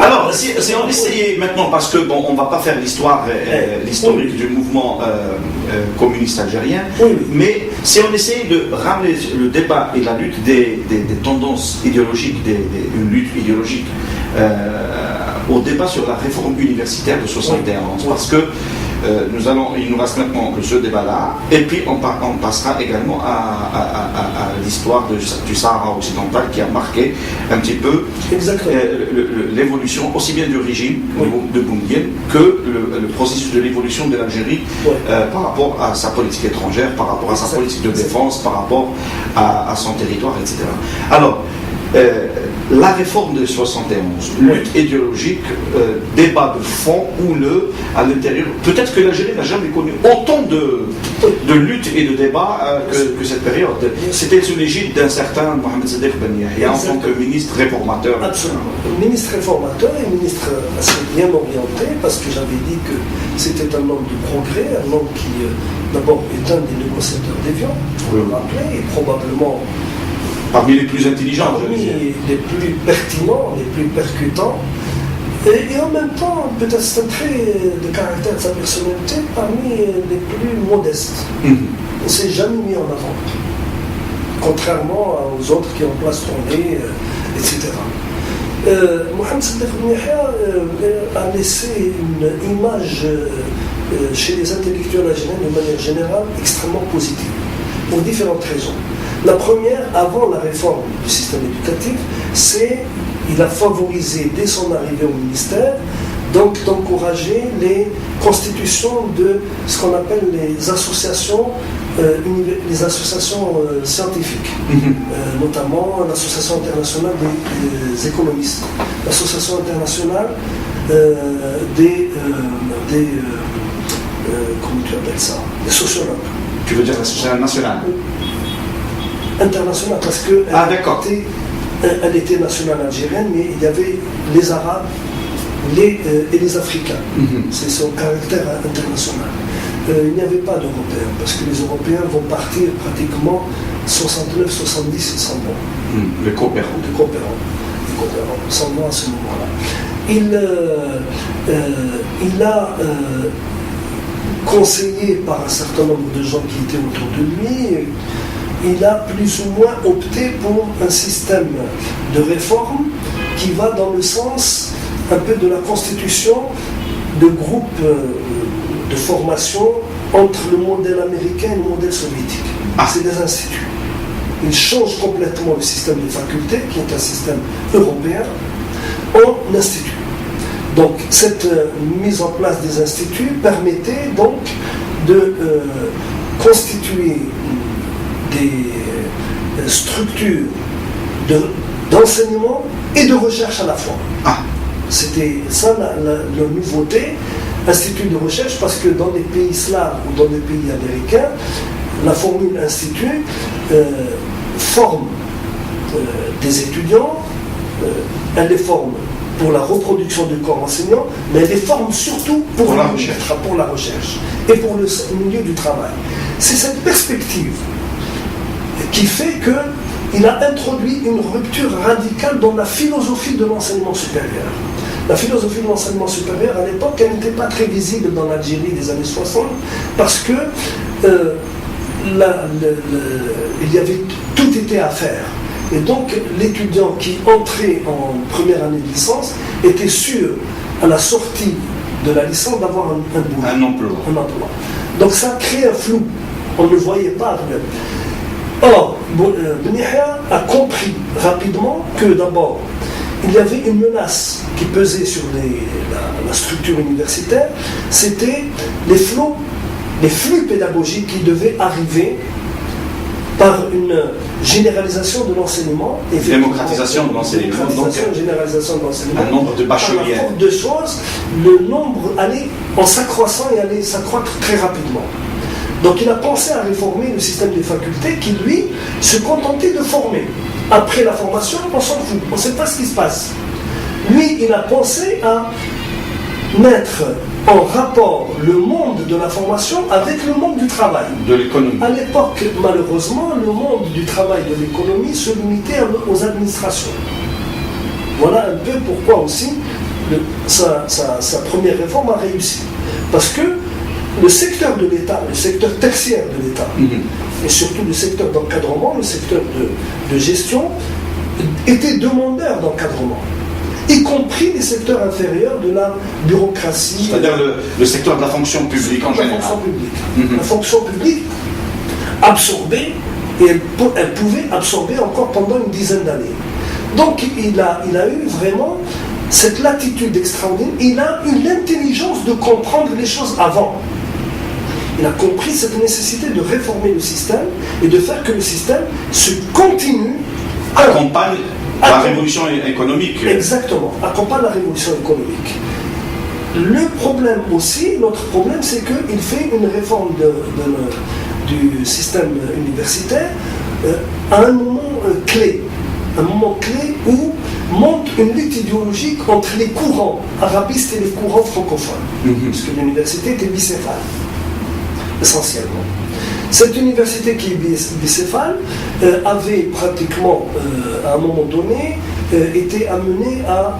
Alors, si on essayait maintenant, parce que bon, on ne va pas faire l'historique du mouvement communiste algérien, mais si on essayait de ramener le débat et la lutte des tendances idéologiques, une lutte idéologique au débat sur la réforme universitaire de 71, parce que il nous reste maintenant ce débat-là, et puis on passera également à l'histoire du Sahara occidental qui a marqué un petit peu l'évolution aussi bien du régime de Boumedienne que le processus de l'évolution de l'Algérie par rapport à sa politique étrangère, par rapport à sa politique de défense, par rapport à son territoire, etc. Alors, la réforme de 71, lutte idéologique, débat de fond houleux à l'intérieur. Peut-être que l'Algérie n'a jamais connu autant de luttes et de débats que cette période. C'était sous l'égide d'un certain Mohamed Sadegh Ben Yahya en tant que ministre réformateur. Absolument. Ministre réformateur et ministre assez bien orienté, parce que j'avais dit que c'était un homme de progrès, un homme qui, d'abord, est un des négociateurs d'Évian, pour le rappeler, et probablement parmi les plus intelligents, parmi les plus pertinents, les plus percutants, et en même temps, peut-être c'est un trait de caractère de sa personnalité, parmi les plus modestes. Il ne s'est jamais mis en avant, contrairement aux autres qui ont plastronné, etc. Mohamed Sadegh Ben Yahya a laissé une image chez les intellectuels algériens de manière générale extrêmement positive, pour différentes raisons. La première, avant la réforme du système éducatif, c'est qu'il a favorisé dès son arrivée au ministère donc d'encourager les constitutions de ce qu'on appelle les associations scientifiques, notamment l'Association internationale des économistes, l'Association internationale comment tu appelles ça, des sociologues. Tu veux dire l'association nationale? Internationale, parce qu'elle était nationale algérienne, mais il y avait les Arabes et les Africains. C'est son caractère international. Il n'y avait pas d'Européens, parce que les Européens vont partir pratiquement 69, 70, ils s'en vont. Les coopérants. Ils s'en vont à ce moment-là. Il a conseillé par un certain nombre de gens qui étaient autour de lui. Il a plus ou moins opté pour un système de réforme qui va dans le sens un peu de la constitution de groupes de formation entre le modèle américain et le modèle soviétique. C'est des instituts. Il change complètement le système des facultés, qui est un système européen, en institut. Donc cette mise en place des instituts permettait donc de constituer des structures d'enseignement et de recherche à la fois. C'était ça la nouveauté, institut de recherche, parce que dans les pays slaves ou dans les pays américains, la formule institut forme des étudiants, elle les forme pour la reproduction du corps enseignant, mais elle les forme surtout pour la recherche et pour le milieu du travail. C'est cette perspective qui fait qu'il a introduit une rupture radicale dans la philosophie de l'enseignement supérieur. La philosophie de l'enseignement supérieur, à l'époque, elle n'était pas très visible dans l'Algérie des années 60, parce que il y avait tout était à faire. Et donc, l'étudiant qui entrait en première année de licence était sûr, à la sortie de la licence, d'avoir un boulot. Un emploi. Donc, ça a créé un flou. On ne voyait pas. Or, Ben Yahya a compris rapidement que d'abord, il y avait une menace qui pesait sur la structure universitaire, c'était les flux pédagogiques qui devaient arriver par une généralisation de l'enseignement. Démocratisation de l'enseignement. Généralisation de l'enseignement. Un nombre de bacheliers. Par la force de choses, le nombre allait en s'accroissant et allait s'accroître très rapidement. Donc il a pensé à réformer le système des facultés qui, lui, se contentait de former. Après la formation, on s'en fout, on ne sait pas ce qui se passe. Lui, il a pensé à mettre en rapport le monde de la formation avec le monde du travail. De l'économie. À l'époque, malheureusement, le monde du travail de l'économie se limitait aux administrations. Voilà un peu pourquoi aussi sa première réforme a réussi. Parce que le secteur de l'État, le secteur tertiaire de l'État, et surtout le secteur d'encadrement, le secteur de gestion, était demandeur d'encadrement, y compris les secteurs inférieurs de la bureaucratie. C'est-à-dire le secteur de la fonction publique en général. La fonction publique absorbée, et elle pouvait absorber encore pendant une dizaine d'années. Donc il a eu vraiment cette latitude extraordinaire, il a eu l'intelligence de comprendre les choses avant. Il a compris cette nécessité de réformer le système et de faire que le système se continue. Accompagne la révolution économique. Exactement, accompagne la révolution économique. Le problème aussi, l'autre problème, c'est qu'il fait une réforme du système universitaire à un moment clé. Un moment clé où monte une lutte idéologique entre les courants arabistes et les courants francophones. Parce que l'université était bicéphale, essentiellement. Cette université qui est bicéphale avait pratiquement, à un moment donné, été amenée à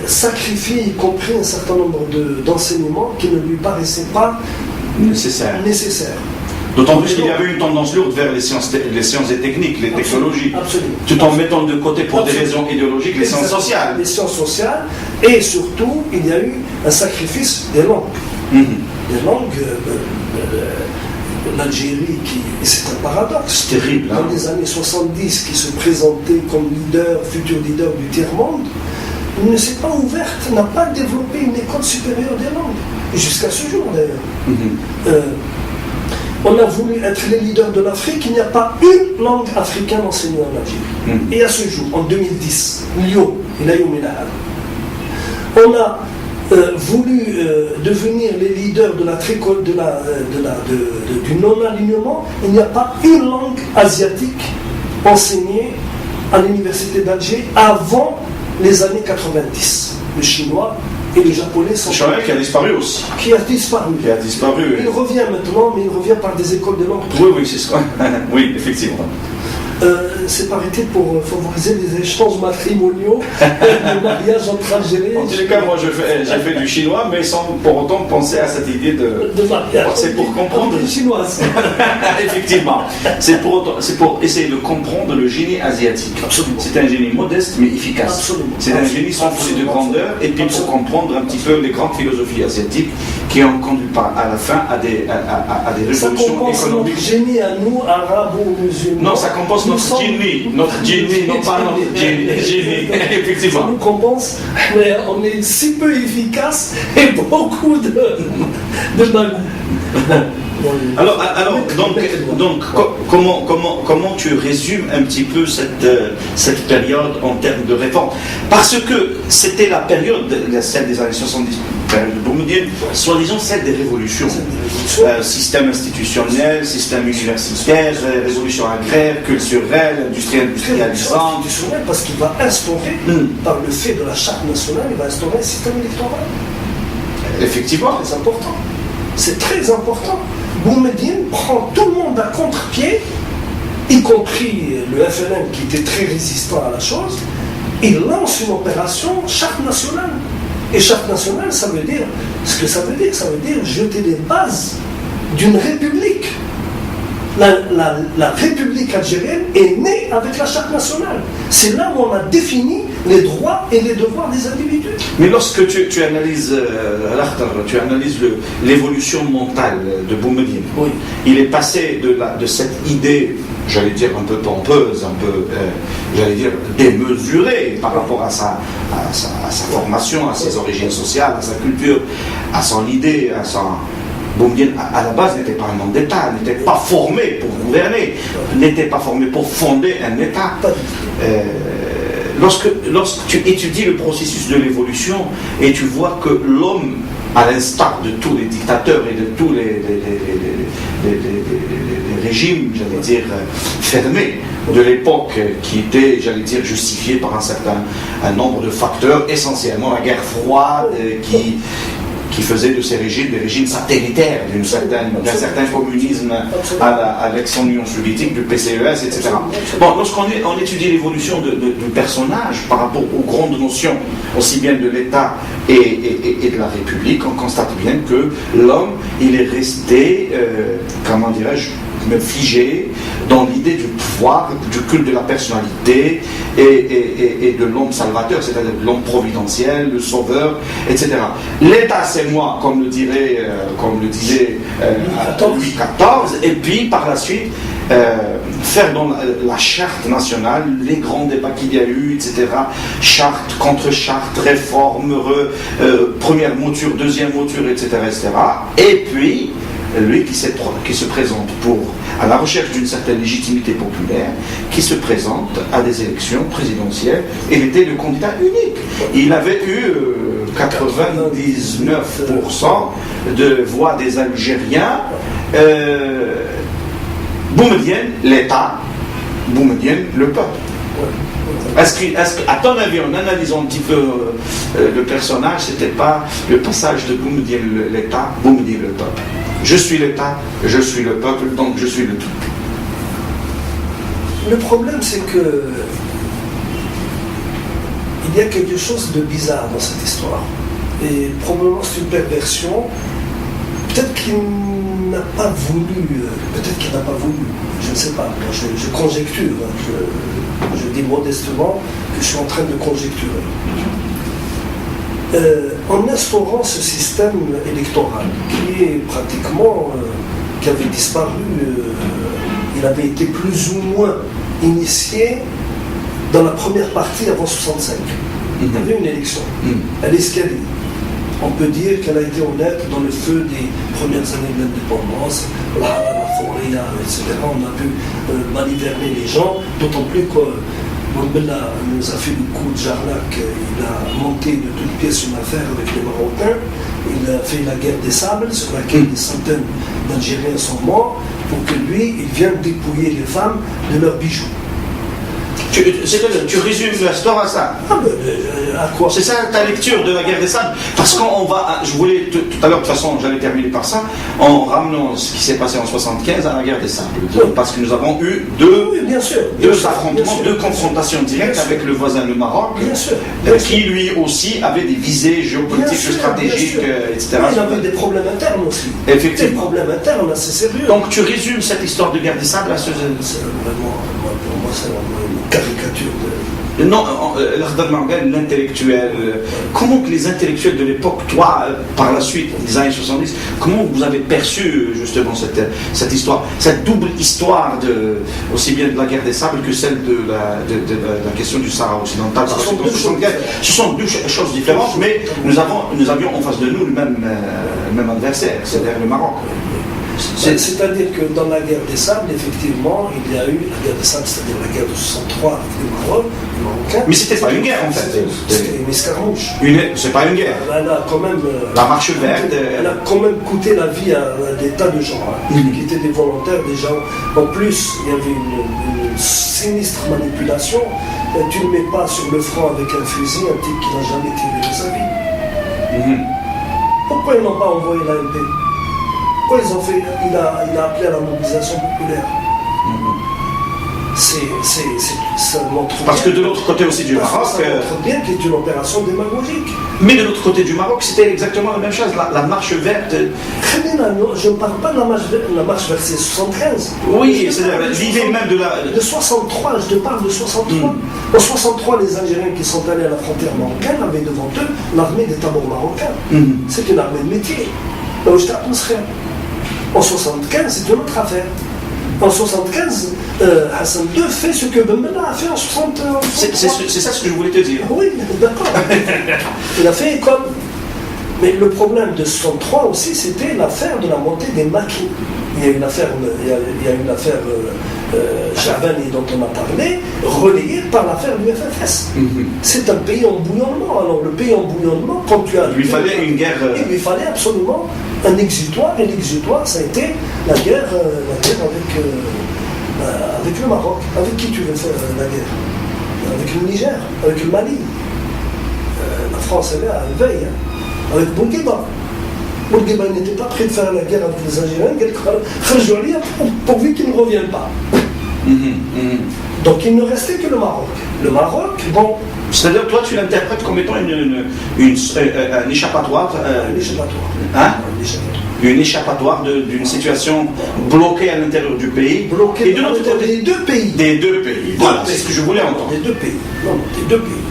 sacrifier, y compris un certain nombre d'enseignements qui ne lui paraissaient pas nécessaires. D'autant plus qu'il y avait une tendance lourde vers les sciences et techniques, les technologies. Absolument. Tout en mettant de côté pour des raisons idéologiques les sciences sociales. Les sciences sociales, et surtout, il y a eu un sacrifice des langues. Des langues, l'Algérie, et c'est un paradoxe. C'est terrible. Dans les années 70, qui se présentait comme futur leader du tiers-monde, ne s'est pas ouverte, n'a pas développé une école supérieure des langues. Et jusqu'à ce jour, d'ailleurs. On a voulu être les leaders de l'Afrique, il n'y a pas une langue africaine enseignée en Algérie. Et à ce jour, en 2010, on a voulu devenir les leaders de du non-alignement. Il n'y a pas une langue asiatique enseignée à l'université d'Alger avant les années 90. Le chinois et les japonais sont... Le chinois qui a disparu aussi. Qui a disparu. Il revient maintenant, mais il revient par des écoles de langue. Oui, c'est ce qu'on... Oui, effectivement. C'est paraît-il pour favoriser les échanges matrimoniaux, le mariage entre Algériens. En tous les cas, moi j'ai fait du chinois, mais sans pour autant penser à cette idée de mariage. C'est pour comprendre. Chinoise. Effectivement. C'est pour essayer de comprendre le génie asiatique. Absolument. C'est un génie modeste mais efficace. Absolument. C'est un génie sans folie de grandeur, et puis pour comprendre un petit peu les grandes philosophies asiatiques qui ont conduit à la fin à des révolutions ça compense économiques. Notre génie à nous, arabo-musulmans. Non, ça compense notre génie, non pas notre génie, effectivement. Ça nous compense, mais on est si peu efficace et beaucoup de bagou. Alors donc comment tu résumes un petit peu cette période en termes de réforme? Parce que c'était la période, celle des années 70, période de Boumediene, soi-disant celle des révolutions. Système institutionnel, système universitaire, révolution agraire, culturelle, industrialisante. Parce qu'il va instaurer, par le fait de la charte nationale, il va instaurer un système électoral. Effectivement. C'est important. C'est très important. Boumediene prend tout le monde à contre-pied, y compris le FLN qui était très résistant à la chose. Il lance une opération charte nationale. Et charte nationale, ça veut dire ce que ça veut dire. Ça veut dire jeter les bases d'une république. La République algérienne est née avec la charte nationale. C'est là où on a défini les droits et les devoirs des individus. Mais lorsque tu analyses l'évolution mentale de Boumediene, oui. Il est passé de cette idée, j'allais dire un peu pompeuse, j'allais dire démesurée par rapport à sa formation, à ses origines sociales, à sa culture, à son idée, Boumediene, à la base, n'était pas un homme d'État, n'était pas formé pour gouverner, n'était pas formé pour fonder un État. Lorsque tu étudies le processus de l'évolution et tu vois que l'homme, à l'instar de tous les dictateurs et de tous les régimes, j'allais dire, fermés de l'époque, qui étaient, j'allais dire, justifiés par un nombre de facteurs, essentiellement la guerre froide, qui faisait de ces régimes des régimes satellitaires d'un certain communisme à l'ex-Union soviétique, du PCES, etc. Bon, lorsqu'on étudie l'évolution du personnage par rapport aux grandes notions, aussi bien de l'État et de la République, on constate bien que l'homme, il est resté, comment dirais-je, figé dans l'idée du pouvoir, du culte de la personnalité et de l'homme salvateur, c'est-à-dire de l'homme providentiel, le sauveur, etc. L'État, c'est moi, comme le disait Louis XIV, et puis par la suite faire dans la charte nationale les grands débats qu'il y a eu, etc. Charte contre charte, réforme, première mouture, deuxième mouture, etc., etc. Et puis lui qui se présente à la recherche d'une certaine légitimité populaire, qui se présente à des élections présidentielles, il était le candidat unique. Il avait eu 99% de voix des Algériens. Boumedienne, l'État, Boumedienne, le peuple. À ton avis, en analysant un petit peu le personnage, c'était pas le passage de Boumedienne l'État, Boumedienne le peuple. Je suis l'État, je suis le peuple, donc je suis le tout. Le problème, c'est que il y a quelque chose de bizarre dans cette histoire. Et probablement c'est une perversion. Peut-être qu'il n'a pas voulu, je ne sais pas, je conjecture, je dis modestement que je suis en train de conjecturer. En instaurant ce système électoral qui avait disparu, il avait été plus ou moins initié dans la première partie avant 65. Il y avait une élection, elle escaladait. On peut dire qu'elle a été honnête dans le feu des premières années de l'indépendance, la forêt, etc. On a pu maniverner les gens, d'autant plus que Bombella nous a fait le coup de Jarnac, il a monté de toutes pièces une affaire avec les Marocains, il a fait la guerre des sables, sur laquelle des centaines d'Algériens sont morts, pour que lui, il vienne dépouiller les femmes de leurs bijoux. Tu résumes l'histoire à ça. À quoi? C'est ça ta lecture de la guerre des sables. Parce qu'on va, je voulais tout à l'heure, de toute façon, j'allais terminer par ça, en ramenant ce qui s'est passé en 75 à la guerre des sables. Parce que nous avons eu deux affrontements, deux confrontations directes avec le voisin, le Maroc, qui lui aussi avait des visées géopolitiques, stratégiques, etc. Il avait des problèmes internes aussi. Effectivement. Des problèmes internes assez sérieux. Donc tu résumes cette histoire de guerre des sables à ce. C'est vraiment, pour moi, c'est vraiment une caricature de. Non, l'intellectuel. Comment que les intellectuels de l'époque, toi, par la suite, des années 70, comment vous avez perçu justement cette histoire, cette double histoire aussi bien de la guerre des sables que celle de la question du Sahara occidental? Ce sont deux choses différentes, mais nous avions en face de nous le même adversaire, c'est-à-dire le Maroc. C'est-à-dire que dans la guerre des sables, effectivement, il y a eu la guerre des sables, c'est-à-dire la guerre de 63 avec les Marocains. Mais c'était pas une guerre en fait. C'était une escarmouche. C'est pas une guerre. Elle a quand même. La marche verte. Elle a quand même coûté la vie à des tas de gens, qui étaient des volontaires, des gens. En plus, il y avait une sinistre manipulation. Tu ne mets pas sur le front avec un fusil un type qui n'a jamais tiré de sa vie. Pourquoi ils n'ont pas envoyé l'ANP? Pourquoi ils ont fait, il a appelé à la mobilisation populaire. Ça montre parce que de l'autre côté aussi du Maroc. Ça montre bien qu'il est une opération démagogique. Mais de l'autre côté du Maroc, c'était exactement la même chose, la marche verte. Je ne parle pas de la marche verte, c'est 75. Oui, c'est-à-dire l'idée même de la. De 63, je te parle de 63. En 63, les Algériens qui sont allés à la frontière marocaine avaient devant eux l'armée des tambours marocains. C'est une armée de métier. En 75, c'est une autre affaire. En 75, Hassan II fait ce que Boumedienne a fait en 60. C'est ça ce que je voulais te dire. Oui, d'accord. Il a fait comme. Mais le problème de 63 aussi, c'était l'affaire de la montée des maquis. Il y a une affaire, Chabani dont on a parlé, relayée par l'affaire du FFS. C'est un pays en bouillonnement. Alors le pays en bouillonnement, quand tu as. Il lui fallait une guerre. Il lui fallait absolument un exutoire, et l'exutoire, ça a été la guerre avec le Maroc. Avec qui tu veux faire la guerre? Avec le Niger, avec le Mali. La France, elle est à veille. Avec Bourguiba. Bourguiba n'était pas prêt de faire la guerre avec les Algériens, pourvu qu'ils ne reviennent pas. Donc il ne restait que le Maroc. Le Maroc, bon. C'est-à-dire, toi, tu l'interprètes comme étant un échappatoire. Un échappatoire. Hein? Une échappatoire d'une situation bloquée à l'intérieur du pays. Bloquée à l'intérieur des deux pays. Des deux pays. Voilà, c'est ce que je voulais entendre. Des deux pays. Non, des deux pays.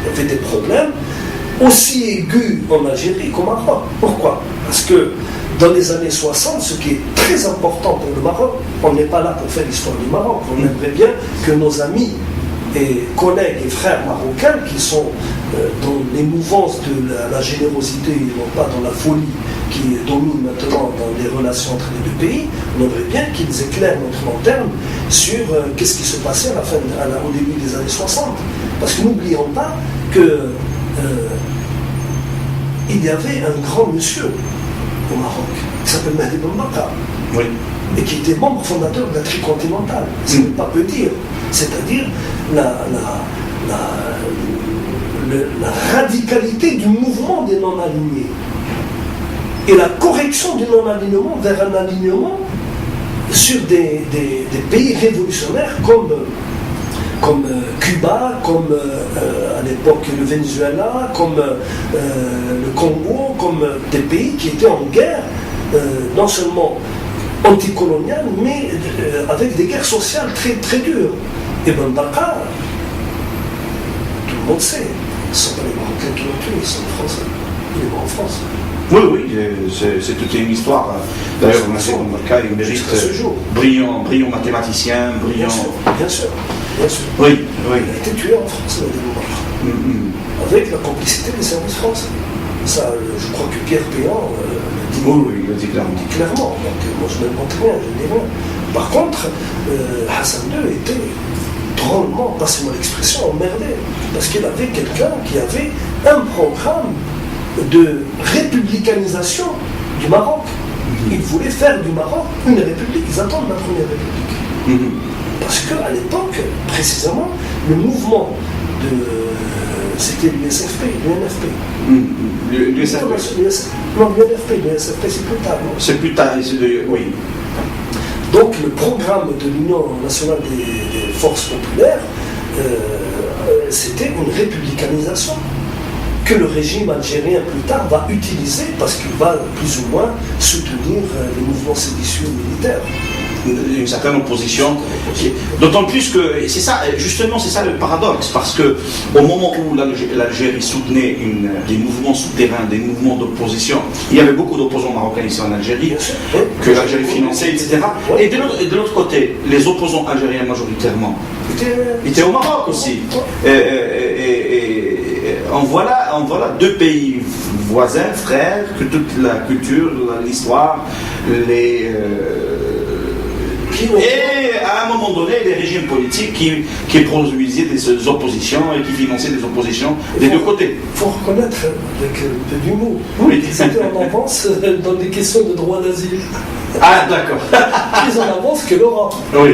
Il y avait des problèmes aussi aigus en Algérie qu'au Maroc. Pourquoi? Parce que dans les années 60, ce qui est très important pour le Maroc, on n'est pas là pour faire l'histoire du Maroc. On aimerait bien que nos amis et collègues et frères marocains qui sont dans les mouvances de la générosité et non pas dans la folie qui domine maintenant dans les relations entre les deux pays, on aimerait bien qu'ils éclairent notre lanterne sur qu'est-ce qui se passait au début des années 60. Parce que n'oublions pas que il y avait un grand monsieur au Maroc qui s'appelle Mehdi Ben Bakar. Oui. Et qui était membre fondateur de la Tricontinentale. C'est pas peu dire. C'est-à-dire la radicalité du mouvement des non-alignés et la correction du non-alignement vers un alignement sur des pays révolutionnaires comme Cuba, comme à l'époque le Venezuela, comme le Congo, comme des pays qui étaient en guerre, non seulement anticoloniale, mais avec des guerres sociales très, très dures. Et Ben Bakar, tout le monde sait, ce ne sont pas les Marocains qui l'ont tué, ils sont les Français. Il est mort en France. Oui, c'est toute une histoire. D'ailleurs, Ben Bakar, il mérite brillant mathématicien, brillant. Bien sûr. Oui. Il a été tué en France, avec la complicité des services français. Ça, je crois que Pierre Péan il le dit clairement. Donc, moi, je ne m'invente rien, je dis rien. Par contre, Hassan II était drôlement, passez-moi l'expression, emmerdé. Parce qu'il avait quelqu'un qui avait un programme de républicanisation du Maroc. Il voulait faire du Maroc une république. Ils attendent la première république. Parce qu'à l'époque, précisément, le mouvement c'était l'USFP, l'UNFP. L'USFP. Non, l'UNFP, l'USFP, c'est plus tard. C'est plus tard, oui. Donc, le programme de l'Union nationale des forces populaires, c'était une républicanisation que le régime algérien plus tard va utiliser parce qu'il va plus ou moins soutenir les mouvements séditieux militaires. Une certaine opposition. D'autant plus que c'est ça, justement, c'est ça le paradoxe, parce que au moment où l'Algérie soutenait des mouvements souterrains, des mouvements d'opposition, il y avait beaucoup d'opposants marocains ici en Algérie, que l'Algérie finançait, etc. Et de l'autre côté, les opposants algériens majoritairement étaient au Maroc aussi. Et en voilà deux pays voisins, frères, que toute la culture, l'histoire, et à un moment donné, les régimes politiques qui produisaient des oppositions et qui finançaient des oppositions des deux côtés. Il faut reconnaître, avec un peu d'humour, qu'ils étaient en avance dans des questions de droit d'asile. Ah, d'accord. Plus en avance que l'Europe. Oui.